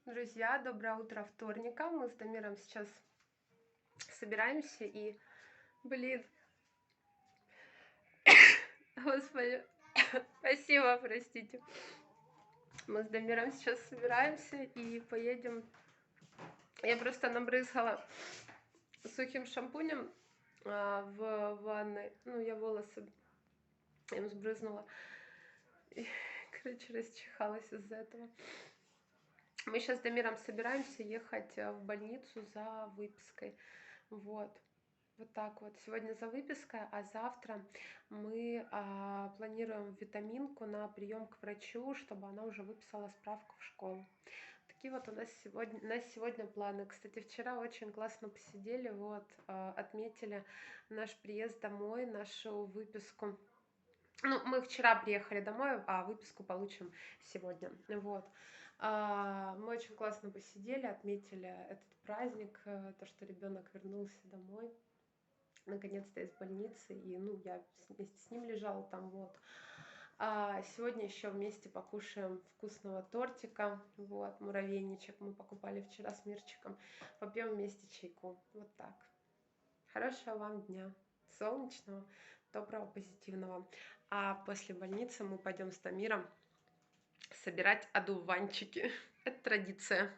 Друзья, доброе утро вторника. Мы с Дамиром сейчас собираемся и, блин, господи, спасибо, простите. Мы с Дамиром сейчас собираемся и поедем. Я просто набрызгала сухим шампунем в ванной. Ну, я волосы им сбрызнула. И, короче, расчихалась из-за этого. Мы сейчас с Дамиром собираемся ехать в больницу за выпиской. Вот так вот. Сегодня за выпиской, а завтра мы планируем витаминку на прием к врачу, чтобы она уже выписала справку в школу. Такие вот у нас сегодня планы. Кстати, вчера очень классно посидели, вот, отметили наш приезд домой, нашу выписку. Ну, мы вчера приехали домой, а выписку получим сегодня. Вот. Мы очень классно посидели, отметили этот праздник, то, что ребенок вернулся домой, наконец-то из больницы, и, ну, я вместе с ним лежала там, вот. Сегодня еще вместе покушаем вкусного тортика, вот, муравейничек мы покупали вчера с Мирчиком, попьем вместе чайку, вот так. Хорошего вам дня, солнечного, доброго, позитивного. А после больницы мы пойдем с Дамиром собирать одуванчики. Это традиция.